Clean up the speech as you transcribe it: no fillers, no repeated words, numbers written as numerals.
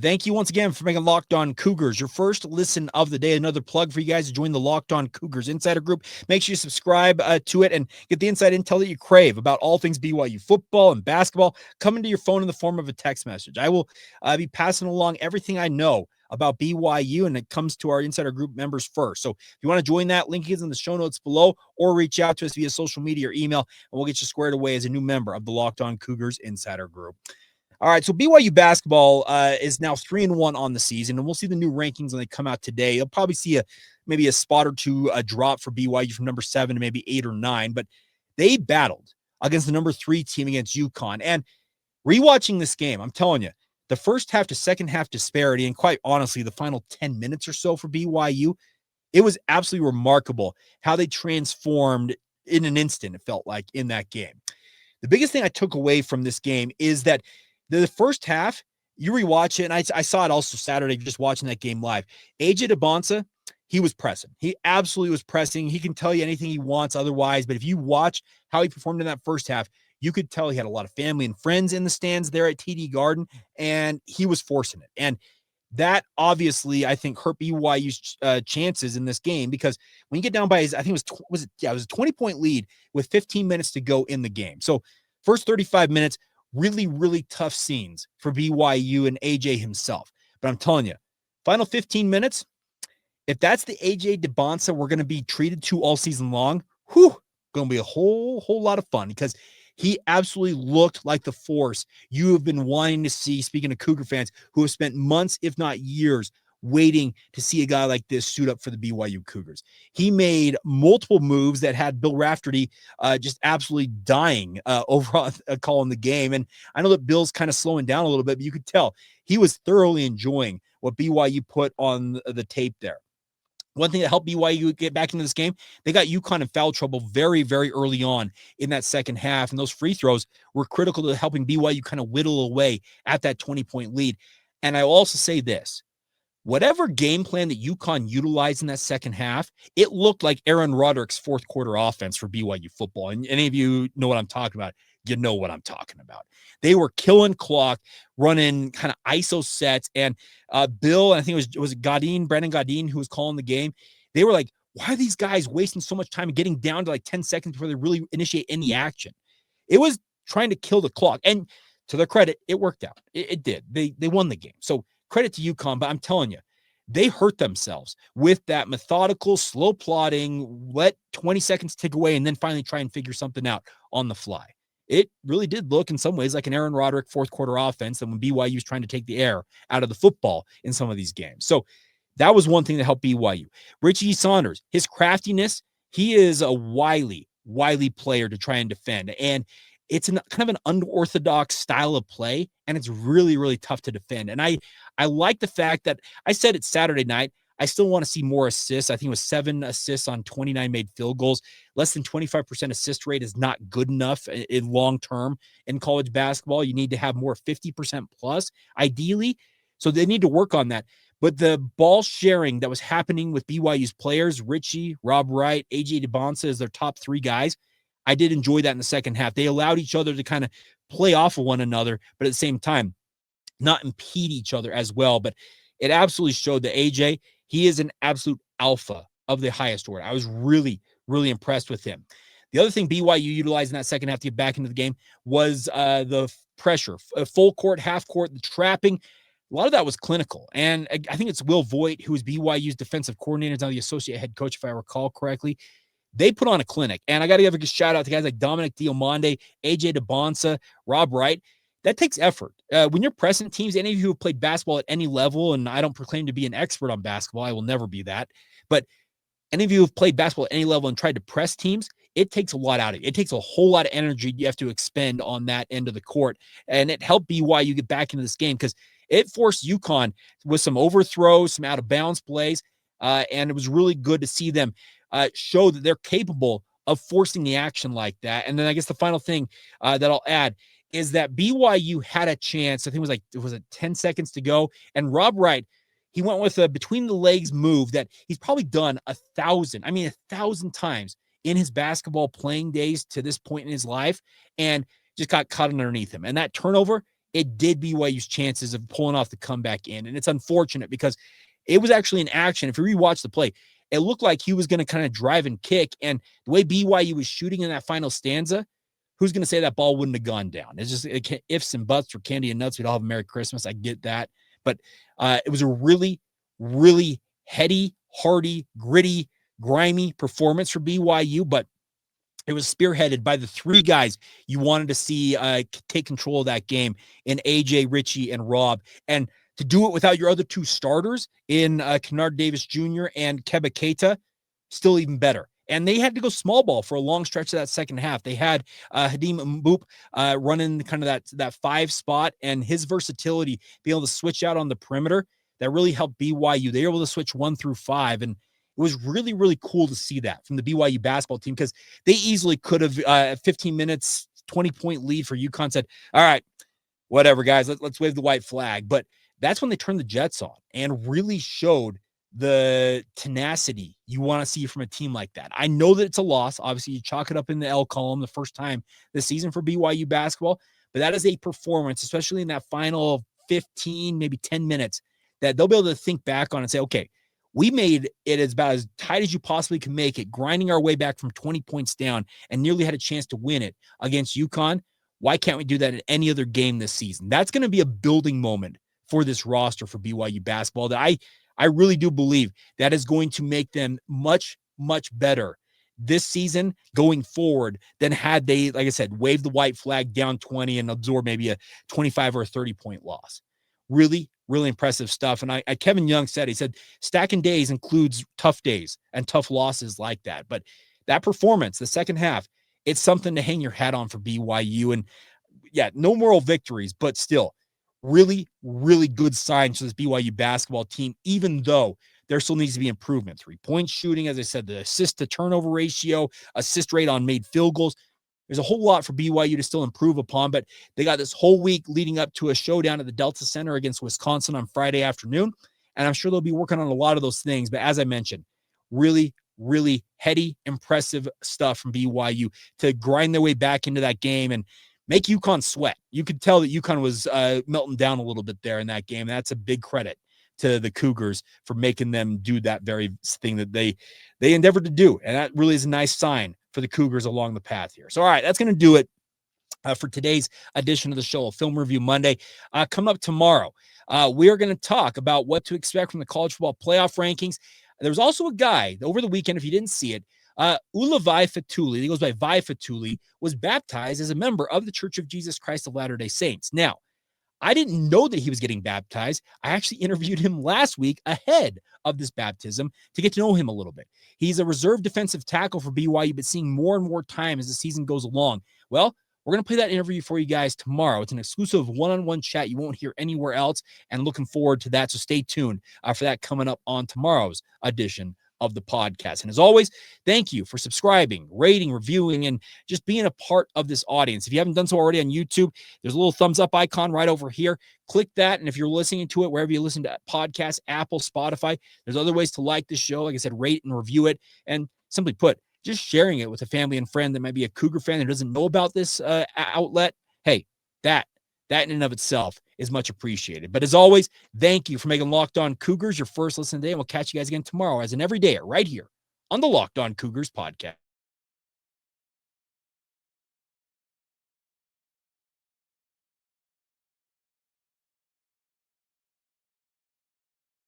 Thank you once again for making Locked On Cougars your first listen of the day. Another plug for you guys to join the Locked On Cougars Insider Group. Make sure you subscribe to it and get the inside intel that you crave about all things BYU football and basketball coming to your phone in the form of a text message. I will be passing along everything I know about BYU, and it comes to our Insider Group members first. So if you want to join that, link is in the show notes below, or reach out to us via social media or email, and we'll get you squared away as a new member of the Locked On Cougars Insider Group. All right, so BYU basketball is now 3-1 on the season, and we'll see the new rankings when they come out today. You'll probably see maybe a spot or two drop for BYU from number 7 to maybe 8 or 9, but they battled against the number 3 team against UConn. And rewatching this game, I'm telling you, the first half to second half disparity, and quite honestly, the final 10 minutes or so for BYU, it was absolutely remarkable how they transformed in an instant, it felt like, in that game. The biggest thing I took away from this game is that the first half, you rewatch it, and I saw it also Saturday just watching that game live. AJ Dybantsa, he was pressing. He absolutely was pressing. He can tell you anything he wants otherwise, but if you watch how he performed in that first half, you could tell he had a lot of family and friends in the stands there at TD Garden, and he was forcing it. And that obviously, I think, hurt BYU's chances in this game, because when you get down by his, I think it was a 20-point lead with 15 minutes to go in the game. So first 35 minutes, really, really tough scenes for BYU and AJ himself. But I'm telling you, final 15 minutes, if that's the AJ Dybantsa we're going to be treated to all season long, going to be a whole lot of fun, because he absolutely looked like the force you have been wanting to see, speaking of Cougar fans who have spent months, if not years, waiting to see a guy like this suit up for the BYU Cougars. He made multiple moves that had Bill Raftery just absolutely dying over calling the game. And I know that Bill's kind of slowing down a little bit, but you could tell he was thoroughly enjoying what BYU put on the tape there. One thing that helped BYU get back into this game, they got UConn in foul trouble very, very early on in that second half, and those free throws were critical to helping BYU kind of whittle away at that 20-point lead. And I will also say this, whatever game plan that UConn utilized in that second half, it looked like Aaron Roderick's fourth quarter offense for BYU football. And any of you know what I'm talking about, you know what I'm talking about. They were killing clock, running kind of ISO sets, and Bill, and I think it was Brandon Godin, who was calling the game. They were like, why are these guys wasting so much time getting down to like 10 seconds before they really initiate any action? It was trying to kill the clock. And to their credit, it worked out. It did. They won the game. So credit to UConn, but I'm telling you, they hurt themselves with that methodical, slow plodding, let 20 seconds tick away, and then finally try and figure something out on the fly. It really did look in some ways like an Aaron Roderick fourth quarter offense than when BYU was trying to take the air out of the football in some of these games. So that was one thing that helped BYU. Richie Saunders, his craftiness, he is a wily player to try and defend. And it's kind of an unorthodox style of play, and it's really, really tough to defend. And I like the fact that I said it Saturday night, I still want to see more assists. I think it was 7 assists on 29 made field goals. Less than 25% assist rate is not good enough in long term in college basketball. You need to have more 50% plus, ideally. So they need to work on that. But the ball sharing that was happening with BYU's players, Richie, Rob Wright, AJ Dybantsa as their top 3 guys, I did enjoy that in the second half. They allowed each other to kind of play off of one another, but at the same time, not impede each other as well. But it absolutely showed that AJ, he is an absolute alpha of the highest order. I was really, really impressed with him. The other thing BYU utilized in that second half to get back into the game was the pressure, full court, half court, the trapping. A lot of that was clinical. And I think it's Will Voight, who is BYU's defensive coordinator, now the associate head coach, if I recall correctly. They put on a clinic. And I got to give a shout out to guys like Dominic Diomande, AJ Dybantsa, Rob Wright. That takes effort. When you're pressing teams, any of you who have played basketball at any level, and I don't proclaim to be an expert on basketball, I will never be that, but any of you who have played basketball at any level and tried to press teams, it takes a lot out of it. It takes a whole lot of energy you have to expend on that end of the court, and it helped BYU get back into this game because it forced UConn with some overthrows, some out-of-bounds plays, and it was really good to see them show that they're capable of forcing the action like that. And then I guess the final thing that I'll add is that BYU had a chance. I think it was 10 seconds to go. And Rob Wright, he went with a between the legs move that he's probably done 1,000 times in his basketball playing days to this point in his life, and just got caught underneath him. And that turnover, it did BYU's chances of pulling off the comeback in. And it's unfortunate because it was actually an action. If you rewatch the play, it looked like he was going to kind of drive and kick. And the way BYU was shooting in that final stanza, who's going to say that ball wouldn't have gone down? It's just ifs and buts for candy and nuts. We'd all have a Merry Christmas. I get that. But it was a really, really heady, hardy, gritty, grimy performance for BYU. But it was spearheaded by the three guys you wanted to see take control of that game in AJ, Richie, and Rob. And to do it without your other two starters in Kennard Davis Jr. and Keba Keita, still even better. And they had to go small ball for a long stretch of that second half. They had Hadim Mboop running kind of that 5 spot, and his versatility, being able to switch out on the perimeter, that really helped BYU. They were able to switch 1 through 5, and it was really, really cool to see that from the BYU basketball team, because they easily could have, 15 minutes, 20-point lead for UConn, said, all right, whatever, guys, let's wave the white flag. But that's when they turned the Jets on and really showed the tenacity you want to see from a team like that. I know that it's a loss. Obviously, you chalk it up in the L column the first time this season for BYU basketball, but that is a performance, especially in that final 15, maybe 10 minutes, that they'll be able to think back on and say, okay, we made it about as tight as you possibly can make it, grinding our way back from 20 points down and nearly had a chance to win it against UConn. Why can't we do that in any other game this season? That's going to be a building moment for this roster for BYU basketball that I really do believe that is going to make them much, much better this season going forward than had they, like I said, waved the white flag down 20 and absorb maybe a 25 or a 30-point loss. Really, really impressive stuff. And Kevin Young said, he said, stacking days includes tough days and tough losses like that. But that performance, the second half, it's something to hang your hat on for BYU. And yeah, no moral victories, but still really, really good signs for this BYU basketball team, even though there still needs to be improvement. 3-point shooting, as I said, the assist to turnover ratio, assist rate on made field goals. There's a whole lot for BYU to still improve upon, but they got this whole week leading up to a showdown at the Delta Center against Wisconsin on Friday afternoon. And I'm sure they'll be working on a lot of those things. But as I mentioned, really, really heady, impressive stuff from BYU to grind their way back into that game and make UConn sweat. You could tell that UConn was melting down a little bit there in that game. That's a big credit to the Cougars for making them do that very thing that they endeavored to do. And that really is a nice sign for the Cougars along the path here. So, all right, that's going to do it for today's edition of the show, Film Review Monday. Coming up tomorrow, we are going to talk about what to expect from the college football playoff rankings. There was also a guy over the weekend, if you didn't see it, Ulavai Fatuli, he goes by Vi Fatuli, was baptized as a member of the Church of Jesus Christ of Latter-day Saints. Now, I didn't know that he was getting baptized. I actually interviewed him last week ahead of this baptism to get to know him a little bit. He's a reserve defensive tackle for BYU, but seeing more and more time as the season goes along. Well, we're going to play that interview for you guys tomorrow. It's an exclusive one-on-one chat you won't hear anywhere else, and looking forward to that. So stay tuned for that coming up on tomorrow's edition of the podcast. And as always, thank you for subscribing, rating, reviewing, and just being a part of this audience. If you haven't done so already on YouTube, there's a little thumbs up icon right over here. Click that. And if you're listening to it, wherever you listen to podcasts, Apple, Spotify, there's other ways to like the show. Like I said, rate and review it. And simply put, just sharing it with a family and friend that might be a Cougar fan that doesn't know about this outlet. Hey, that in and of itself is much appreciated. But as always, thank you for making Locked On Cougars your first listen today. And we'll catch you guys again tomorrow as an everydayer right here on the Locked On Cougars podcast.